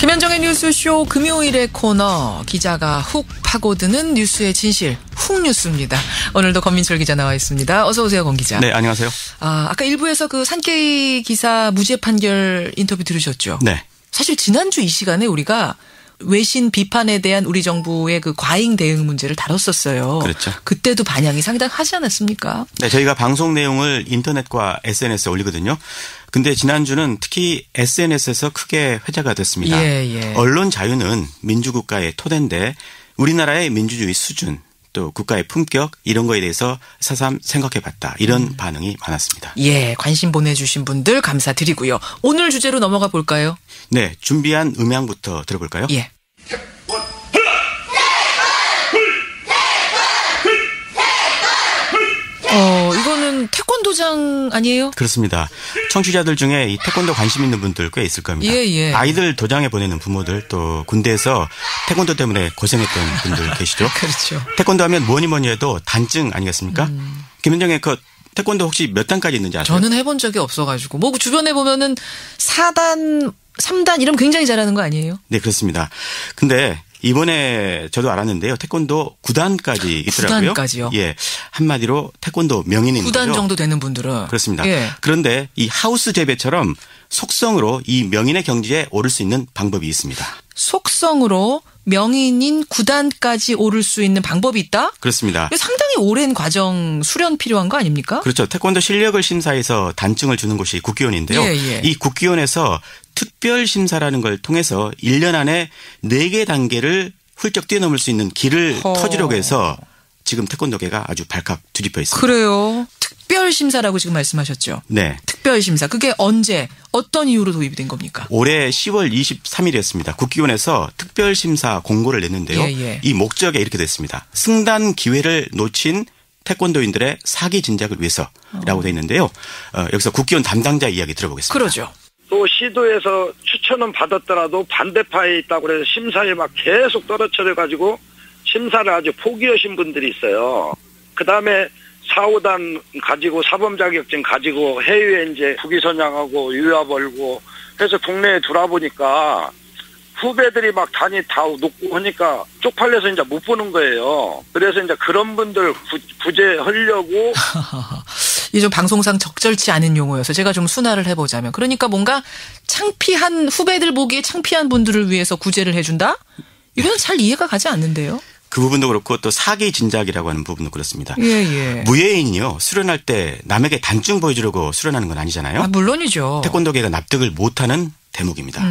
김현정의 뉴스쇼 금요일의 코너 기자가 훅 파고드는 뉴스의 진실 훅뉴스입니다. 오늘도 권민철 기자 나와 있습니다. 어서 오세요, 권 기자. 네, 안녕하세요. 아까 일부에서 그 산케이 기사 무죄 판결 인터뷰 들으셨죠? 네. 사실 지난주 이 시간에 우리가 외신 비판에 대한 우리 정부의 그 과잉 대응 문제를 다뤘었어요. 그렇죠. 그때도 반향이 상당하지 않았습니까? 네, 저희가 방송 내용을 인터넷과 SNS에 올리거든요. 근데 지난주는 특히 SNS에서 크게 회자가 됐습니다. 예. 언론 자유는 민주국가의 토대인데 우리나라의 민주주의 수준 또 국가의 품격 이런 거에 대해서 새삼 생각해봤다. 이런 반응이 많았습니다. 예, 관심 보내주신 분들 감사드리고요. 오늘 주제로 넘어가 볼까요? 네, 준비한 음향부터 들어볼까요? 예. 이거는 태권도장 아니에요? 그렇습니다. 청취자들 중에 이 태권도 관심 있는 분들 꽤 있을 겁니다. 예. 아이들 도장에 보내는 부모들 또 군대에서 태권도 때문에 고생했던 분들 계시죠? 그렇죠. 태권도 하면 뭐니 해도 단증 아니겠습니까? 김현정의 그 태권도 혹시 몇 단까지 있는지 아세요? 저는 해본 적이 없어가지고 뭐 주변에 보면은 4단, 3단 이러면 굉장히 잘하는 거 아니에요? 네, 그렇습니다. 근데 이번에 저도 알았는데요. 태권도 9단까지 있더라고요. 9단까지요? 예. 한마디로 태권도 명인인 9단 거죠. 정도 되는 분들은. 그렇습니다. 예. 그런데 이 하우스 재배처럼 속성으로 이 명인의 경지에 오를 수 있는 방법이 있습니다. 속성으로 명인인 9단까지 오를 수 있는 방법이 있다? 그렇습니다. 상당히 오랜 과정 수련 필요한 거 아닙니까? 그렇죠. 태권도 실력을 심사해서 단증을 주는 곳이 국기원인데요. 예. 이 국기원에서 특별 심사라는 걸 통해서 1년 안에 4개 단계를 훌쩍 뛰어넘을 수 있는 길을 터주려고 해서 지금 태권도계가 아주 발칵 뒤집혀 있습니다. 그래요. 특별 심사라고 지금 말씀하셨죠? 네. 특별 심사. 그게 언제 어떤 이유로 도입이 된 겁니까? 올해 10월 23일이었습니다. 국기원에서 특별 심사 공고를 냈는데요. 예. 이 목적에 이렇게 됐습니다. 승단 기회를 놓친 태권도인들의 사기 진작을 위해서라고 돼 있는데요. 여기서 국기원 담당자 이야기 들어보겠습니다. 그러죠. 또 시도에서 추천은 받았더라도 반대파에 있다고 해서 심사에 막 계속 떨어뜨려 가지고 심사를 아주 포기하신 분들이 있어요. 그다음에 4, 5단 가지고 사범 자격증 가지고 해외에 이제 국위선양하고 유아 벌고 해서 국내에 돌아보니까 후배들이 막 단이 다 높고 하니까 쪽팔려서 이제 못 보는 거예요. 그래서 이제 그런 분들 구제하려고 이게 좀 방송상 적절치 않은 용어여서 제가 좀 순화를 해보자면 그러니까 뭔가 창피한 후배들 보기에 창피한 분들을 위해서 구제를 해준다? 이건 잘 이해가 가지 않는데요. 그 부분도 그렇고 또 사기 진작이라고 하는 부분도 그렇습니다. 예. 무예인이요. 수련할 때 남에게 단증 보여주려고 수련하는 건 아니잖아요. 물론이죠. 태권도계가 납득을 못하는 대목입니다.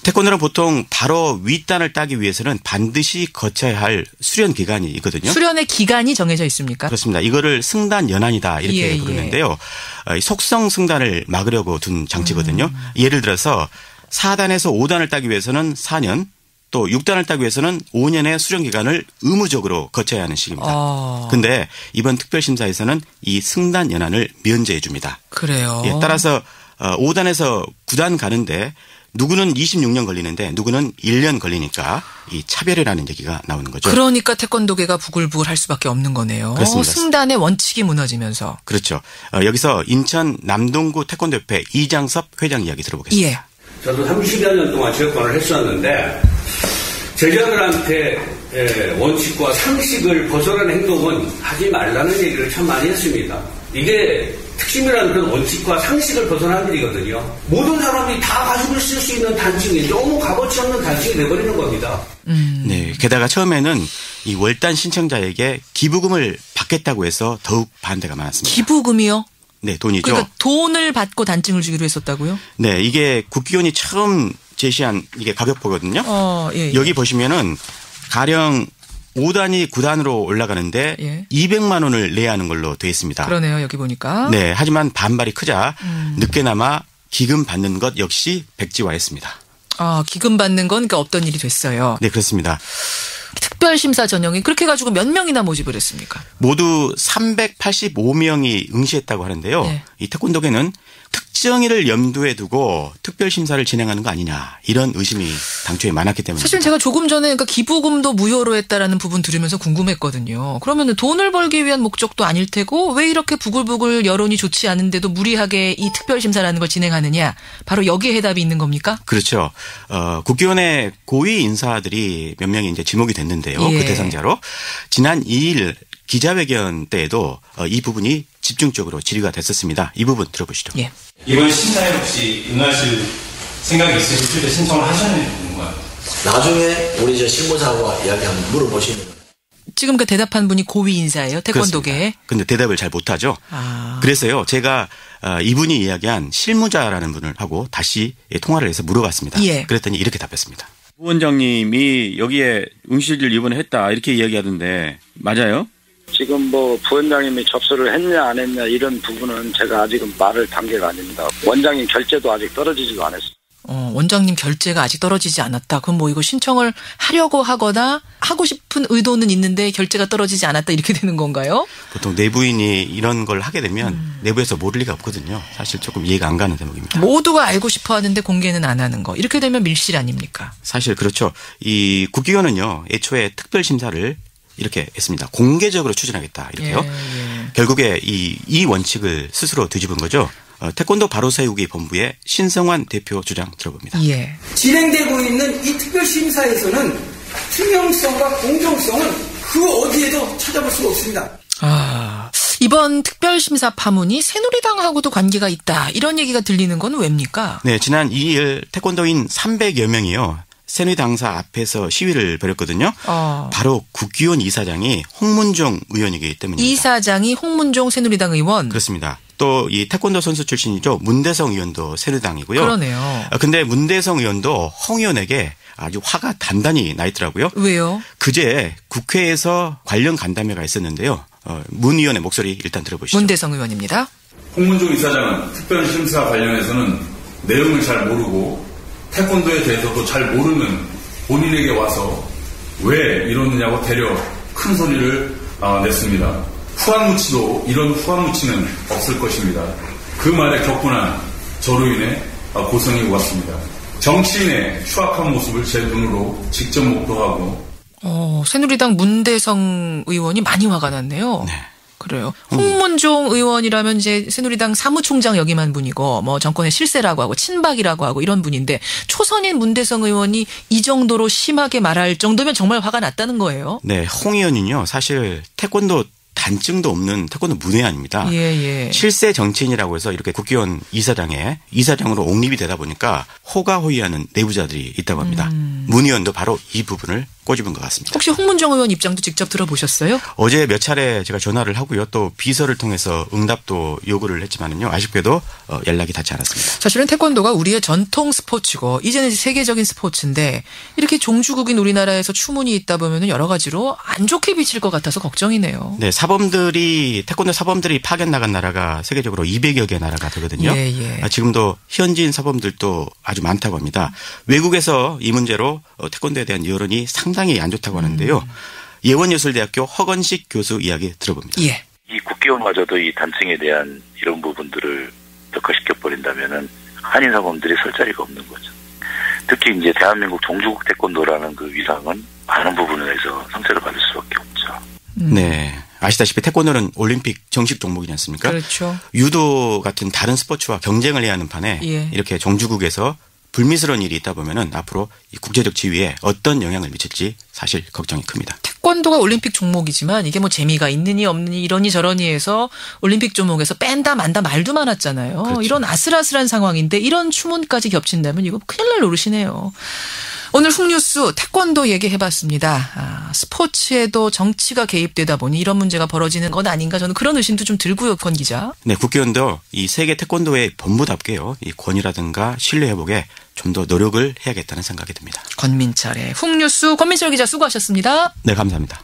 태권도는 보통 바로 윗단을 따기 위해서는 반드시 거쳐야 할 수련 기간이 있거든요. 수련의 기간이 정해져 있습니까? 그렇습니다. 이거를 승단 연한이다 이렇게 예. 부르는데요. 속성 승단을 막으려고 둔 장치거든요. 예를 들어서 4단에서 5단을 따기 위해서는 4년 또 6단을 따기 위해서는 5년의 수련 기간을 의무적으로 거쳐야 하는 시기입니다. 그런데 이번 특별심사에서는 이 승단 연한을 면제해 줍니다. 그래요. 예, 따라서 5단에서 9단 가는데 누구는 26년 걸리는데 누구는 1년 걸리니까 이 차별이라는 얘기가 나오는 거죠. 그러니까 태권도계가 부글부글 할 수밖에 없는 거네요. 그렇습니다. 승단의 원칙이 무너지면서. 그렇죠. 여기서 인천 남동구 태권도협회 이장섭 회장 이야기 들어보겠습니다. 예. 저도 30여 년 동안 지역관을 했었는데 제자들한테 원칙과 상식을 벗어나는 행동은 하지 말라는 얘기를 참 많이 했습니다. 이게 특심이라는 그런 원칙과 상식을 벗어난 일이거든요. 모든 사람이 다 가지고 있을 수 있는 단증이 너무 값어치 없는 단증이 돼버리는 겁니다. 네. 게다가 처음에는 이 월단 신청자에게 기부금을 받겠다고 해서 더욱 반대가 많았습니다. 기부금이요? 네, 돈이죠. 그러니까 돈을 받고 단증을 주기로 했었다고요? 네, 이게 국기원이 처음 제시한 이게 가격표거든요. 예. 여기 보시면은 가령 5단이 9단으로 올라가는데 예. 200만 원을 내야 하는 걸로 되어 있습니다. 그러네요. 여기 보니까. 네, 하지만 반발이 크자 늦게나마 기금 받는 것 역시 백지화했습니다. 기금 받는 건 그러니까 없던 일이 됐어요. 네, 그렇습니다. 특별심사 전형이 그렇게 해가지고 몇 명이나 모집을 했습니까? 모두 385명이 응시했다고 하는데요. 네. 이 태권도계는 특정일을 염두에 두고 특별심사를 진행하는 거 아니냐 이런 의심이 당초에 많았기 때문에 사실 제가 조금 전에 그러니까 기부금도 무효로 했다라는 부분 들으면서 궁금했거든요. 그러면 돈을 벌기 위한 목적도 아닐 테고 왜 이렇게 부글부글 여론이 좋지 않은데도 무리하게 이 특별심사라는 걸 진행하느냐. 바로 여기에 해답이 있는 겁니까? 그렇죠. 국기원의 고위 인사들이 몇 명이 이제 지목이 됐는데요. 예. 그 대상자로 지난 2일 기자회견 때에도 이 부분이 집중적으로 질의가 됐었습니다. 이 부분 들어보시죠. 예. 이번 심사에 혹시 응하실 생각이 있으실 때 신청을 하셨는지 궁금합니다. 나중에 우리 실무사하고 이야기 한번 물어보시는 거예요. 지금 그 대답한 분이 고위 인사예요. 태권도계에. 근데 대답을 잘 못하죠. 그래서요. 제가 이분이 이야기한 실무자라는 분을 하고 다시 통화를 해서 물어봤습니다. 예. 그랬더니 이렇게 답했습니다. 부원장님이 여기에 응시를 이번에 했다 이렇게 이야기하던데 맞아요? 지금 부원장님이 접수를 했냐 안 했냐 이런 부분은 제가 아직은 말할 단계가 아닙니다. 원장님 결재도 아직 떨어지지도 않았어요. 원장님 결재가 아직 떨어지지 않았다. 그럼 이거 신청을 하려고 하거나 하고 싶은 의도는 있는데 결재가 떨어지지 않았다 이렇게 되는 건가요? 보통 내부인이 이런 걸 하게 되면 내부에서 모를 리가 없거든요. 사실 조금 이해가 안 가는 대목입니다. 모두가 알고 싶어 하는데 공개는 안 하는 거. 이렇게 되면 밀실 아닙니까? 사실 그렇죠. 이 국기원은요. 애초에 특별심사를 이렇게 했습니다. 공개적으로 추진하겠다 이렇게요. 예. 결국에 이 원칙을 스스로 뒤집은 거죠. 태권도 바로 세우기 본부의 신성환 대표 주장 들어봅니다. 예. 진행되고 있는 이 특별심사에서는 투명성과 공정성은 그 어디에도 찾아볼 수가 없습니다. 이번 특별심사 파문이 새누리당하고도 관계가 있다. 이런 얘기가 들리는 건 왜입니까? 네, 지난 2일 태권도인 300여 명이요. 새누리당사 앞에서 시위를 벌였거든요. 바로 국기원 이사장이 홍문종 의원이기 때문입니다. 이사장이 홍문종 새누리당 의원. 그렇습니다. 또 이 태권도 선수 출신이죠. 문대성 의원도 새누리당이고요. 그러네요. 근데 문대성 의원도 홍 의원에게 아주 화가 단단히 나 있더라고요. 왜요? 그제 국회에서 관련 간담회가 있었는데요. 문 의원의 목소리 일단 들어보시죠. 문대성 의원입니다. 홍문종 이사장은 특별심사 관련해서는 내용을 잘 모르고 태권도에 대해서도 잘 모르는 본인에게 와서 왜 이러느냐고 대려 큰 소리를 냈습니다. 후한무치도 이런 후한무치는 없을 것입니다. 그 말에 격분한 저로 인해 고성이 오갔습니다. 정치인의 추악한 모습을 제 눈으로 직접 목도하고 새누리당 문대성 의원이 많이 화가 났네요. 네. 그래요. 홍문종 의원이라면 이제 새누리당 사무총장 역임한 분이고 정권의 실세라고 하고 친박이라고 하고 이런 분인데 초선인 문대성 의원이 이 정도로 심하게 말할 정도면 정말 화가 났다는 거예요. 네, 홍 의원은요. 사실 태권도 단증도 없는 태권도 문외한입니다. 예. 실세 정치인이라고 해서 이렇게 국기원 이사장으로 옹립이 되다 보니까 호가호위하는 내부자들이 있다고 합니다. 문 의원도 바로 이 부분을 꼬집은 것 같습니다. 혹시 홍문종 의원 입장도 직접 들어보셨어요? 어제 몇 차례 제가 전화를 하고요. 또 비서를 통해서 응답도 요구를 했지만은요. 아쉽게도 연락이 닿지 않았습니다. 사실은 태권도가 우리의 전통 스포츠고 이제는 세계적인 스포츠인데 이렇게 종주국인 우리나라에서 추문이 있다 보면 여러 가지로 안 좋게 비칠 것 같아서 걱정이네요. 네, 태권도 사범들이 파견 나간 나라가 세계적으로 200여 개 나라가 되거든요. 예. 지금도 현지인 사범들도 아주 많다고 합니다. 외국에서 이 문제로 태권도에 대한 여론이 상당히 안 좋다고 하는데요. 예원예술대학교 허건식 교수 이야기 들어봅니다. 예. 이 국기원마저도 이 단층에 대한 이런 부분들을 벽화시켜버린다면은 한인 사범들이 설 자리가 없는 거죠. 특히 이제 대한민국 종주국 태권도라는 그 위상은 많은 부분에서 상처를 받을 수밖에 없죠. 네. 아시다시피 태권도는 올림픽 정식 종목이지 않습니까? 그렇죠. 유도 같은 다른 스포츠와 경쟁을 해야 하는 판에 예. 이렇게 종주국에서 불미스러운 일이 있다 보면은 앞으로 이 국제적 지위에 어떤 영향을 미칠지 사실 걱정이 큽니다. 태권도가 올림픽 종목이지만 이게 재미가 있느니 없느니 이러니 저러니 해서 올림픽 종목에서 뺀다 만다 말도 많았잖아요. 그렇죠. 이런 아슬아슬한 상황인데 이런 추문까지 겹친다면 이거 큰일 날 노릇이네요. 오늘 훅뉴스 태권도 얘기해봤습니다. 스포츠에도 정치가 개입되다 보니 이런 문제가 벌어지는 건 아닌가 저는 그런 의심도 좀 들고요. 권 기자. 네, 국기원도 이 세계 태권도의 본부답게요. 이 권위라든가 신뢰 회복에 좀 더 노력을 해야겠다는 생각이 듭니다. 권민철의 훅뉴스 권민철 기자 수고하셨습니다. 네, 감사합니다.